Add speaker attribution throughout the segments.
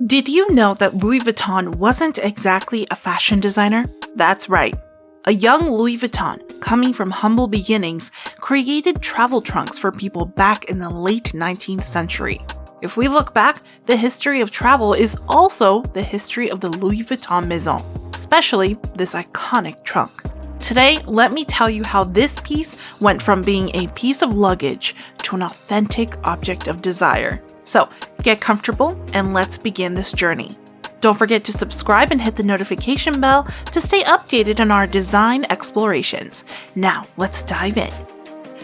Speaker 1: Did you know that Louis Vuitton wasn't exactly a fashion designer? That's right. A young Louis Vuitton, coming from humble beginnings, created travel trunks for people back in the late 19th century. If we look back, the history of travel is also the history of the Louis Vuitton Maison, especially this iconic trunk. Today, let me tell you how this piece went from being a piece of luggage to an authentic object of desire. So, get comfortable and let's begin this journey. Don't forget to subscribe and hit the notification bell to stay updated on our design explorations. Now, let's dive in.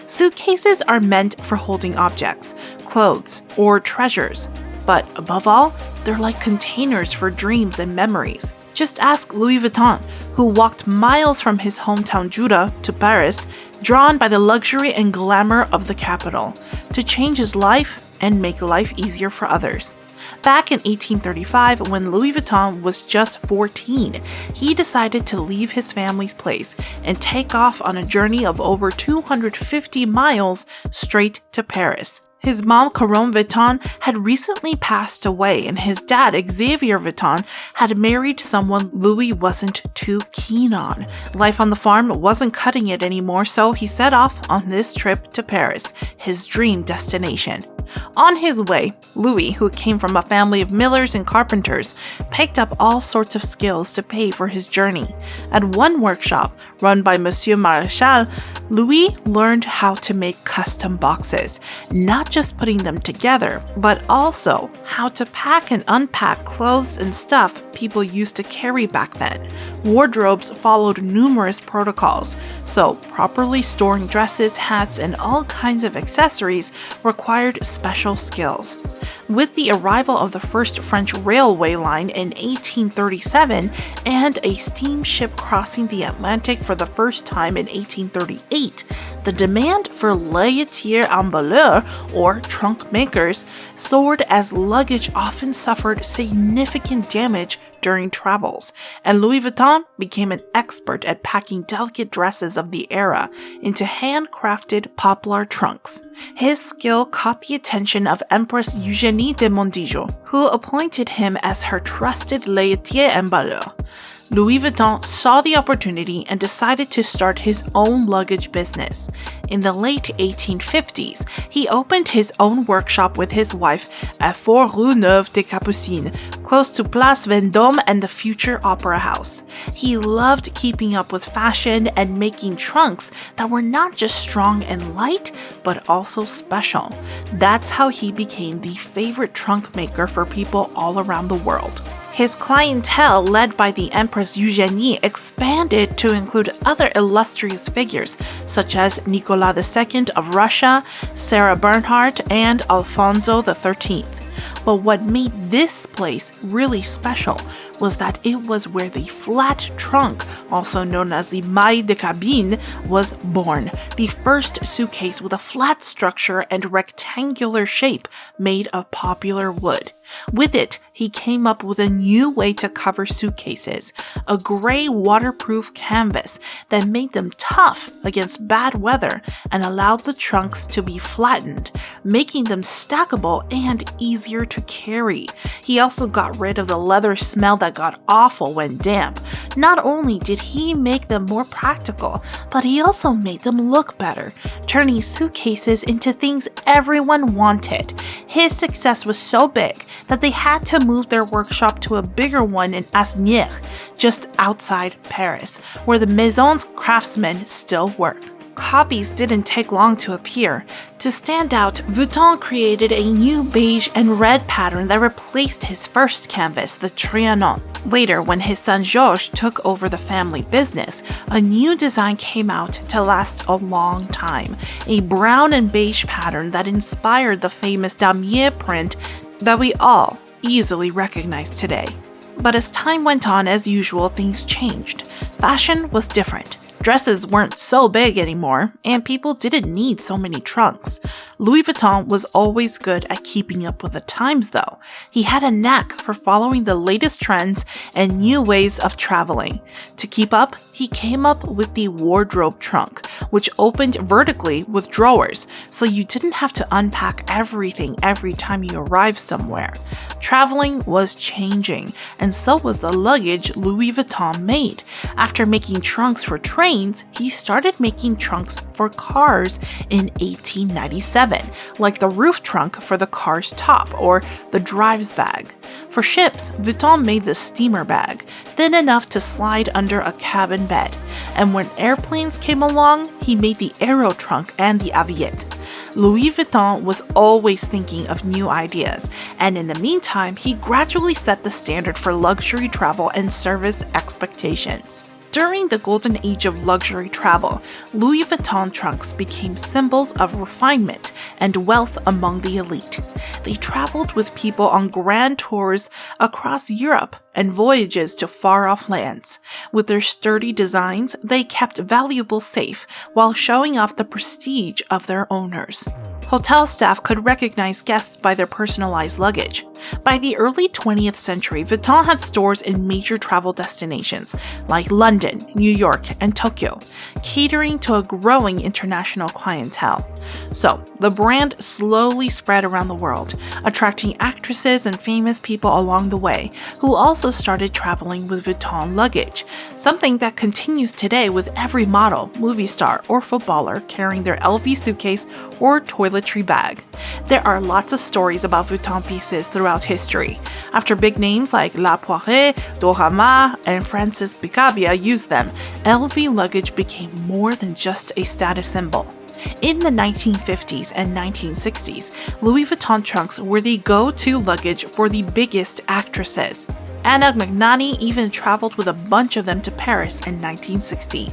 Speaker 1: Suitcases are meant for holding objects, clothes, or treasures. But above all, they're like containers for dreams and memories. Just ask Louis Vuitton, who walked miles from his hometown Judah to Paris, drawn by the luxury and glamour of the capital, to change his life and make life easier for others. Back in 1835, when Louis Vuitton was just 14, he decided to leave his family's place and take off on a journey of over 250 miles straight to Paris. His mom, Caron Vuitton, had recently passed away, and his dad, Xavier Vuitton, had married someone Louis wasn't too keen on. Life on the farm wasn't cutting it anymore, so he set off on this trip to Paris, his dream destination. On his way, Louis, who came from a family of millers and carpenters, picked up all sorts of skills to pay for his journey. At one workshop, run by Monsieur Maréchal, Louis learned how to make custom boxes, not just putting them together, but also how to pack and unpack clothes and stuff people used to carry back then. Wardrobes followed numerous protocols, so properly storing dresses, hats, and all kinds of accessories required special skills. With the arrival of the first French railway line in 1837 and a steamship crossing the Atlantic for the first time in 1838, the demand for layetiers emballeurs, or trunk makers, soared as luggage often suffered significant damage during travels, and Louis Vuitton became an expert at packing delicate dresses of the era into handcrafted poplar trunks. His skill caught the attention of Empress Eugénie de Montijo, who appointed him as her trusted layetier emballeur. Louis Vuitton saw the opportunity and decided to start his own luggage business. In the late 1850s, he opened his own workshop with his wife at 4 Rue Neuve des Capucines, close to Place Vendôme and the future Opera House. He loved keeping up with fashion and making trunks that were not just strong and light, but also special. That's how he became the favorite trunk maker for people all around the world. His clientele, led by the Empress Eugénie, expanded to include other illustrious figures such as Nicolas II of Russia, Sarah Bernhardt, and Alfonso XIII. But what made this place really special was that it was where the flat trunk, also known as the maille de cabine, was born, the first suitcase with a flat structure and rectangular shape made of popular wood. With it, he came up with a new way to cover suitcases, a gray waterproof canvas that made them tough against bad weather and allowed the trunks to be flattened, making them stackable and easier to carry. He also got rid of the leather smell that got awful when damp. Not only did he make them more practical, but he also made them look better, turning suitcases into things everyone wanted. His success was so big that they had to move their workshop to a bigger one in Asnières, just outside Paris, where the Maison's craftsmen still work. Copies didn't take long to appear. To stand out, Vuitton created a new beige and red pattern that replaced his first canvas, the Trianon. Later, when his son Georges took over the family business, a new design came out to last a long time, a brown and beige pattern that inspired the famous damier print that we all easily recognize today. But as time went on, as usual, things changed. Fashion was different. Dresses weren't so big anymore, and people didn't need so many trunks. Louis Vuitton was always good at keeping up with the times, though. He had a knack for following the latest trends and new ways of traveling. To keep up, he came up with the wardrobe trunk, which opened vertically with drawers, so you didn't have to unpack everything every time you arrived somewhere. Traveling was changing, and so was the luggage Louis Vuitton made. After making trunks for trains, he started making trunks for cars in 1897, like the roof trunk for the car's top or the driver's bag. For ships, Vuitton made the steamer bag, thin enough to slide under a cabin bed. And when airplanes came along, he made the aero trunk and the aviette. Louis Vuitton was always thinking of new ideas, and in the meantime, he gradually set the standard for luxury travel and service expectations. During the golden age of luxury travel, Louis Vuitton trunks became symbols of refinement and wealth among the elite. They traveled with people on grand tours across Europe and voyages to far-off lands. With their sturdy designs, they kept valuables safe while showing off the prestige of their owners. Hotel staff could recognize guests by their personalized luggage. By the early 20th century, Vuitton had stores in major travel destinations like London, New York, and Tokyo, catering to a growing international clientele. So, the brand slowly spread around the world, attracting actresses and famous people along the way, who also started traveling with Vuitton luggage, something that continues today with every model, movie star, or footballer carrying their LV suitcase or toiletry bag. There are lots of stories about Vuitton pieces throughout history. After big names like La Poire, Dorama, and Francis Picabia used them, LV luggage became more than just a status symbol. In the 1950s and 1960s, Louis Vuitton trunks were the go-to luggage for the biggest actresses. Anna Magnani even traveled with a bunch of them to Paris in 1960.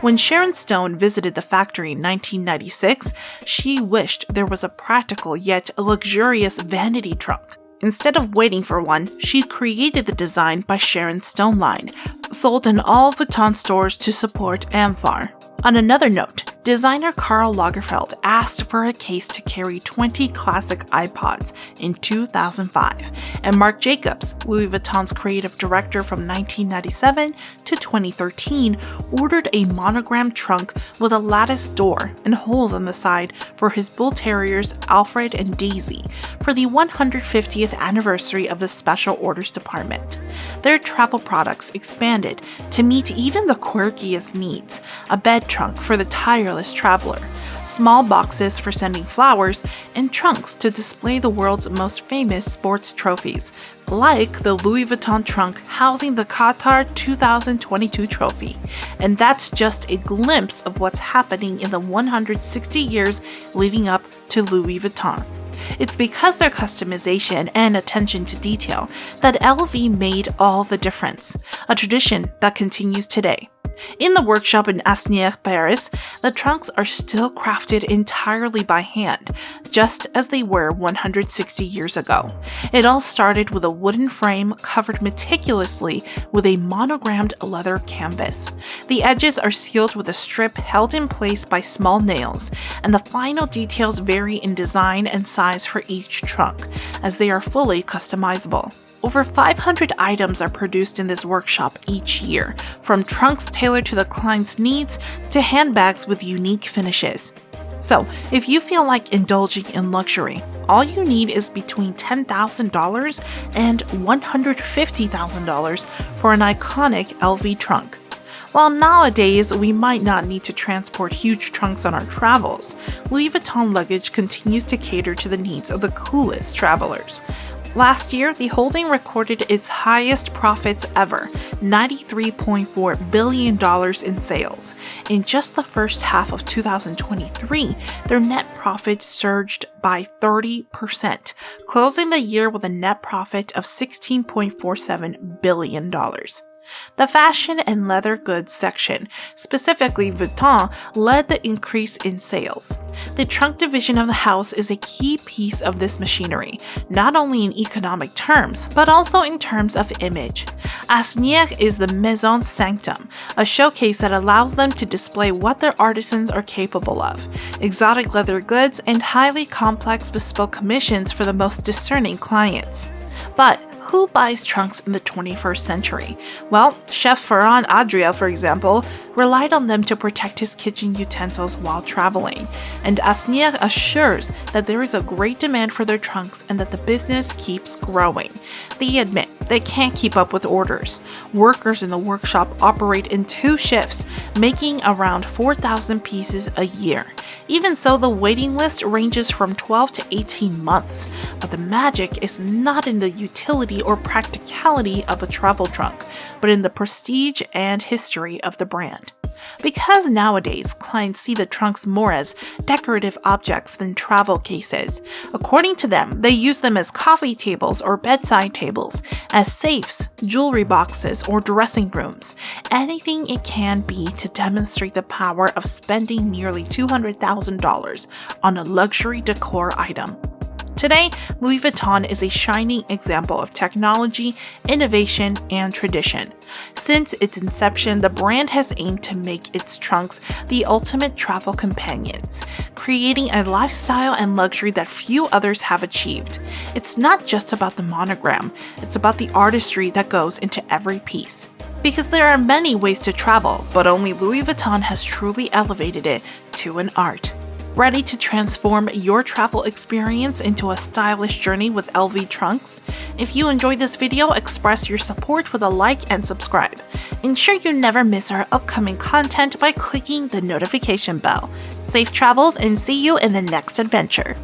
Speaker 1: When Sharon Stone visited the factory in 1996, she wished there was a practical yet luxurious vanity trunk. Instead of waiting for one, she created the design by Sharon Stone line, sold in all Vuitton stores to support Amphar. On another note, designer Karl Lagerfeld asked for a case to carry 20 classic iPods in 2005, and Marc Jacobs, Louis Vuitton's creative director from 1997 to 2013, ordered a monogram trunk with a lattice door and holes on the side for his bull terriers Alfred and Daisy for the 150th anniversary of the Special Orders Department. Their travel products expanded to meet even the quirkiest needs: a bed trunk for the tireless traveler, small boxes for sending flowers, and trunks to display the world's most famous sports trophies, like the Louis Vuitton trunk housing the Qatar 2022 trophy. And that's just a glimpse of what's happening in the 160 years leading up to Louis Vuitton. It's because their customization and attention to detail that LV made all the difference, a tradition that continues today. In the workshop in Asnières, Paris, the trunks are still crafted entirely by hand, just as they were 160 years ago. It all started with a wooden frame covered meticulously with a monogrammed leather canvas. The edges are sealed with a strip held in place by small nails, and the final details vary in design and size for each trunk, as they are fully customizable. Over 500 items are produced in this workshop each year, from trunks tailored to the client's needs to handbags with unique finishes. So, if you feel like indulging in luxury, all you need is between $10,000 and $150,000 for an iconic LV trunk. While nowadays we might not need to transport huge trunks on our travels, Louis Vuitton luggage continues to cater to the needs of the coolest travelers. Last year, the holding recorded its highest profits ever, $93.4 billion in sales. In just the first half of 2023, their net profit surged by 30%, closing the year with a net profit of $16.47 billion. The fashion and leather goods section, specifically Vuitton, led the increase in sales. The trunk division of the house is a key piece of this machinery, not only in economic terms, but also in terms of image. Asnières is the Maison Sanctum, a showcase that allows them to display what their artisans are capable of, exotic leather goods and highly complex bespoke commissions for the most discerning clients. But who buys trunks in the 21st century? Well, Chef Ferran Adrià, for example, relied on them to protect his kitchen utensils while traveling, and Asnières assures that there is a great demand for their trunks and that the business keeps growing. They admit they can't keep up with orders. Workers in the workshop operate in 2 shifts, making around 4,000 pieces a year. Even so, the waiting list ranges from 12 to 18 months, but the magic is not in the utility or practicality of a travel trunk, but in the prestige and history of the brand. Because nowadays, clients see the trunks more as decorative objects than travel cases. According to them, they use them as coffee tables or bedside tables, as safes, jewelry boxes, or dressing rooms. Anything it can be to demonstrate the power of spending nearly $200,000 on a luxury decor item. Today, Louis Vuitton is a shining example of technology, innovation, and tradition. Since its inception, the brand has aimed to make its trunks the ultimate travel companions, creating a lifestyle and luxury that few others have achieved. It's not just about the monogram, it's about the artistry that goes into every piece. Because there are many ways to travel, but only Louis Vuitton has truly elevated it to an art. Ready to transform your travel experience into a stylish journey with LV trunks? If you enjoyed this video, express your support with a like and subscribe. Ensure you never miss our upcoming content by clicking the notification bell. Safe travels and see you in the next adventure.